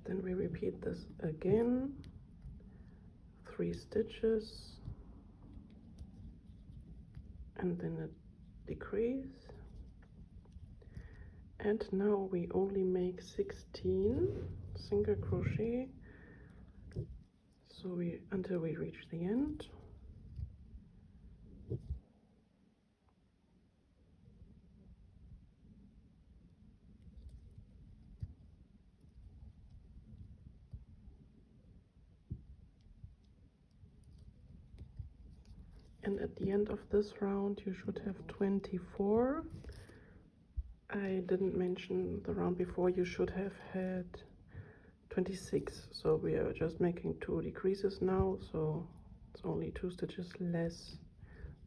Then we repeat this again, 3 stitches, and then a decrease. And now we only make 16 single crochet, so until we reach the end. And at the end of this round you should have 24. I didn't mention the round before, you should have had 26, so we are just making 2 decreases now, so it's only 2 stitches less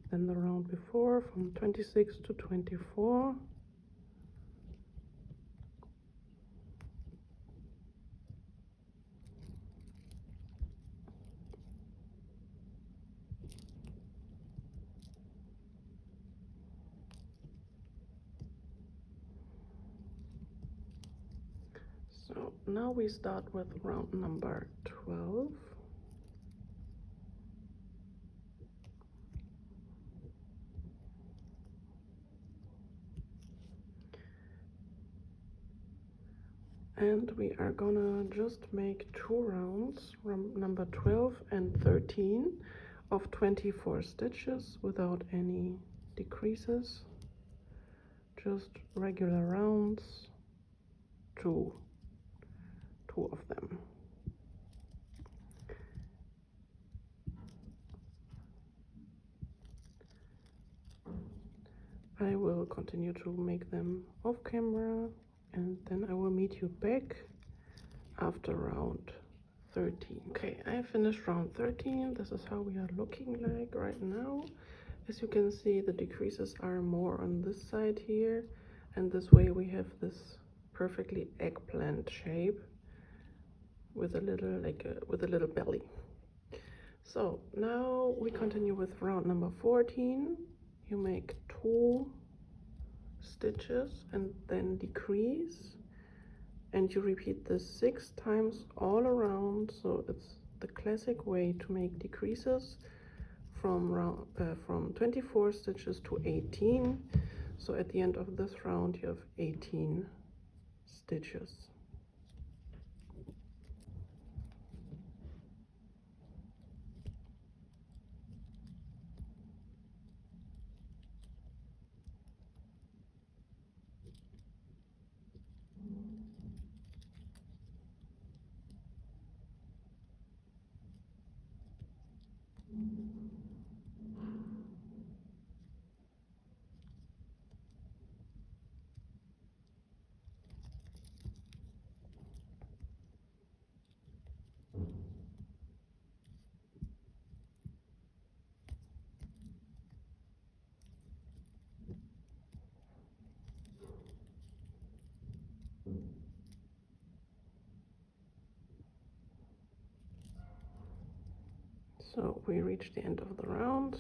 than the round before, from 26 to 24. So now we start with round number 12. And we are gonna just make 2 rounds, round number 12 and 13, of 24 stitches without any decreases, just regular rounds, two of them. I will continue to make them off camera, and then I will meet you back after round 13. Okay, I finished round 13. This is how we are looking like right now. As you can see, the decreases are more on this side here, and this way we have this perfectly eggplant shape with a little belly. So now we continue with round number 14. You make 2 stitches and then decrease, and you repeat this 6 times all around. So it's the classic way to make decreases from 24 stitches to 18. So at the end of this round you have 18 stitches. So we reached the end of the round.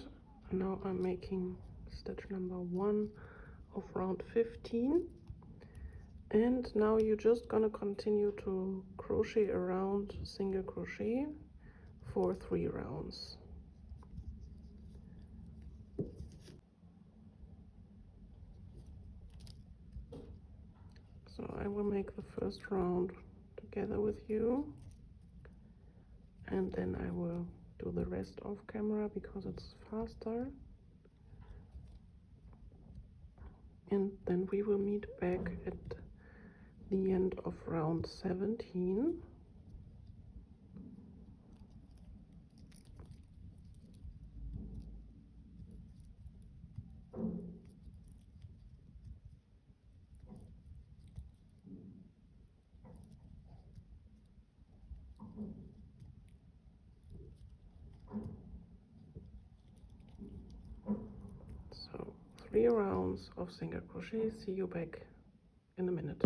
Now I'm making stitch number 1 of round 15, and now you're just gonna continue to crochet around single crochet for 3 rounds. So I will make the first round together with you, and then I will do the rest off camera because it's faster, and then we will meet back at the end of round 17. So 3 rounds of single crochet. See you back in a minute.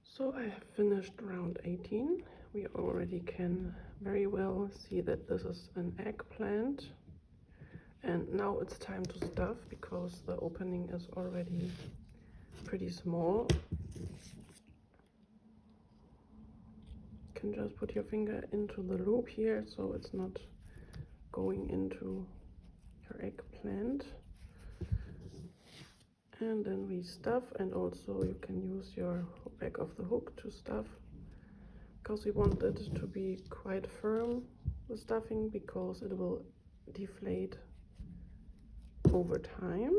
So I have finished round 18. We already can very well see that this is an eggplant, and now it's time to stuff because the opening is already pretty small. can just put your finger into the loop here so it's not going into your eggplant. And then we stuff, and also you can use your back of the hook to stuff, because we want it to be quite firm, the stuffing, because it will deflate over time.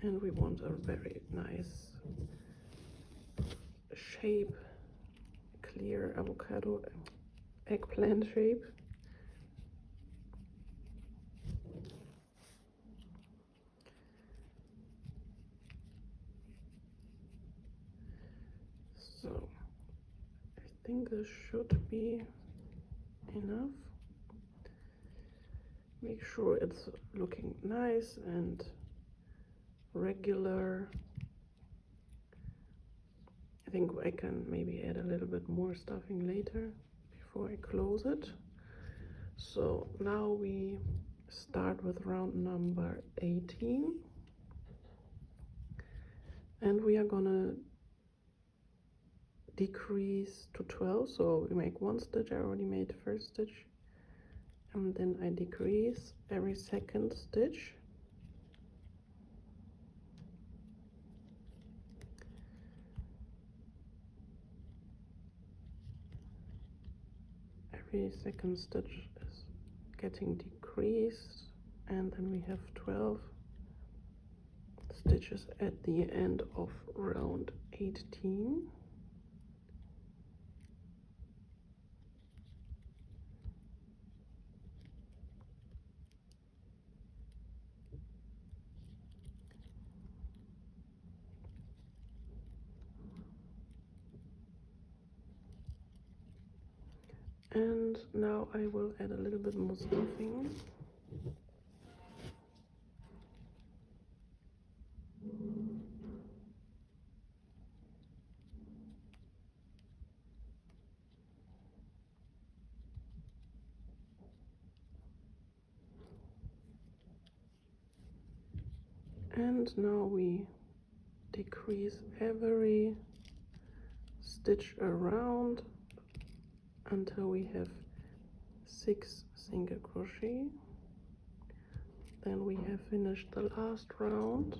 And we want a very nice shape, clear avocado eggplant shape. So I think this should be enough. Make sure it's looking nice and regular. I think I can maybe add a little bit more stuffing later before I close it. So now we start with round number 18, and we are gonna decrease to 12. So we make one stitch. I already made the first stitch, and then I decrease every second stitch. Every second stitch is getting decreased, and then we have 12 stitches at the end of round 18. And now I will add a little bit more stuffing. And now we decrease every stitch around until we have 6 single crochet. Then we have finished the last round.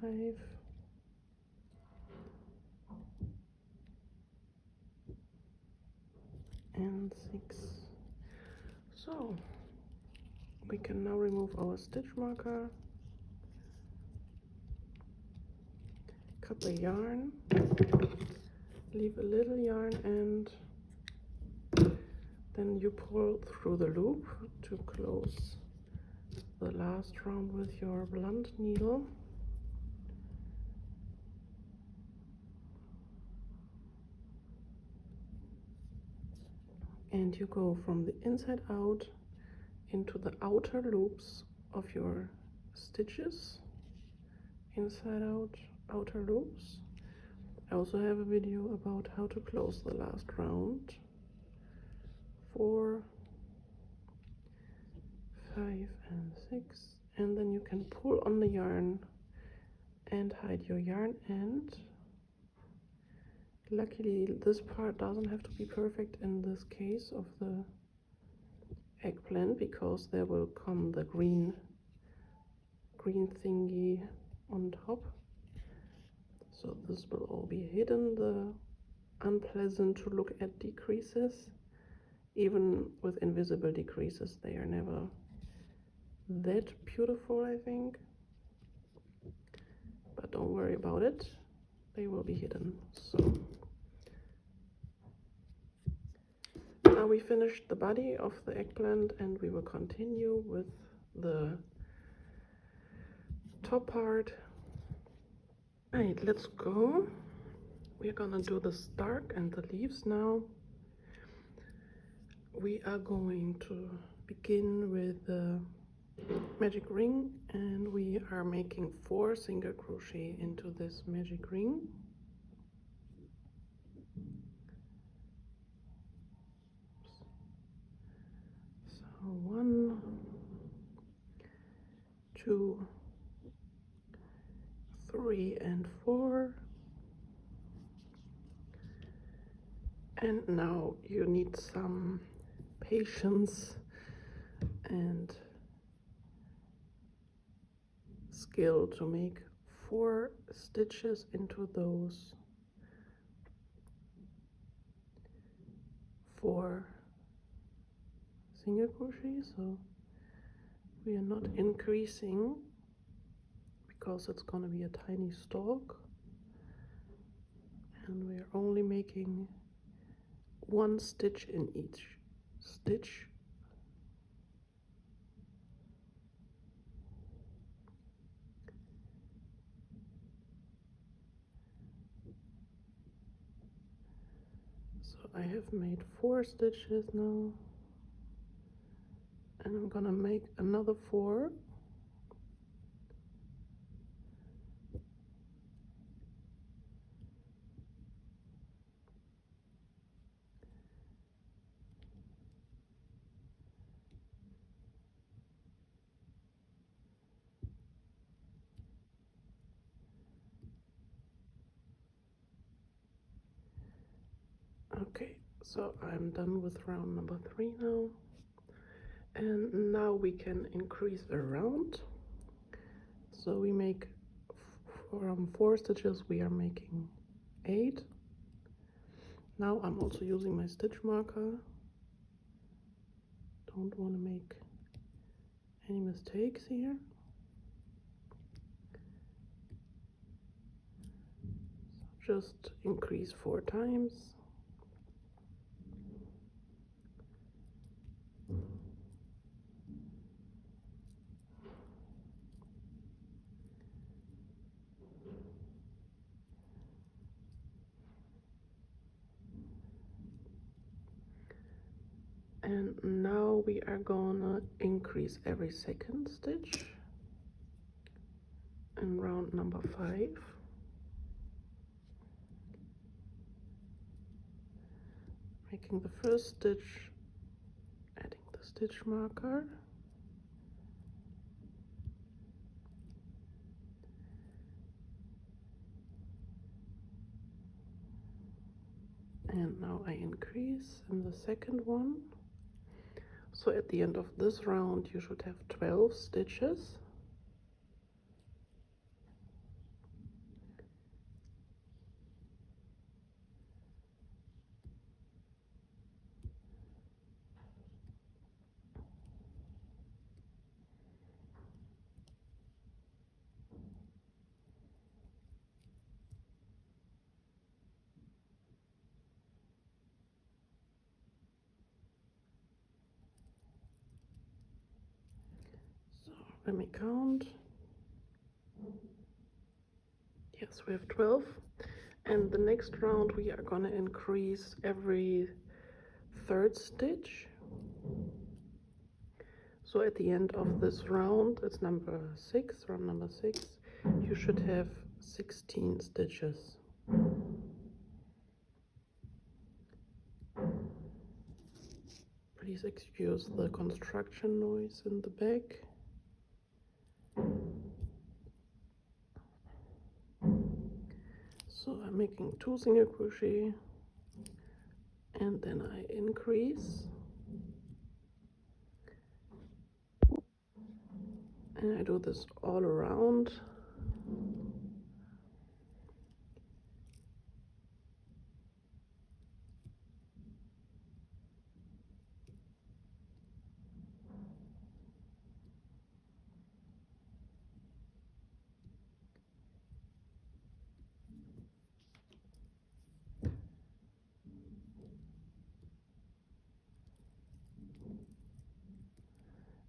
Five, and 6. So we can now remove our stitch marker, cut the yarn, leave a little yarn, and then you pull through the loop to close the last round with your blunt needle. And you go from the inside out into the outer loops of your stitches. Inside out, outer loops. I also have a video about how to close the last round. 4, 5, and 6. And then you can pull on the yarn and hide your yarn end. Luckily, this part doesn't have to be perfect in this case of the eggplant, because there will come the green thingy on top. So this will all be hidden, the unpleasant to look at decreases. Even with invisible decreases, they are never that beautiful, I think. But don't worry about it, they will be hidden. So now we finished the body of the eggplant, and we will continue with the top part. Right, let's go. We're gonna do the stalk and the leaves now. We are going to begin with the magic ring, and we are making 4 single crochet into this magic ring. So 1, 2, 3 and 4. And now you need some patience and skill to make 4 stitches into those 4 single crochet. So we are not increasing because it's going to be a tiny stalk, and we are only making 1 stitch in each stitch. So I have made 4 stitches now, and I'm gonna make another 4. Okay, so I'm done with round number 3 now, and now we can increase a round. So we make from 4 stitches we are making 8. Now I'm also using my stitch marker. Don't want to make any mistakes here. So just increase 4 times. And now we are gonna increase every second stitch in round number 5. Making the first stitch, adding the stitch marker, and now I increase in the second one. So at the end of this round you should have 12 stitches. So let me count. Yes, we have 12. And the next round we are gonna increase every third stitch. So at the end of this round, it's number 6, round number 6, you should have 16 stitches. Please excuse the construction noise in the back. So I'm making 2 single crochet, and then I increase, and I do this all around.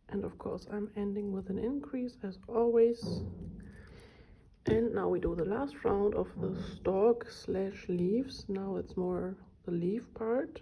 And of course I'm ending with an increase as always. And now we do the last round of the stalk slash leaves. Now it's more the leaf part.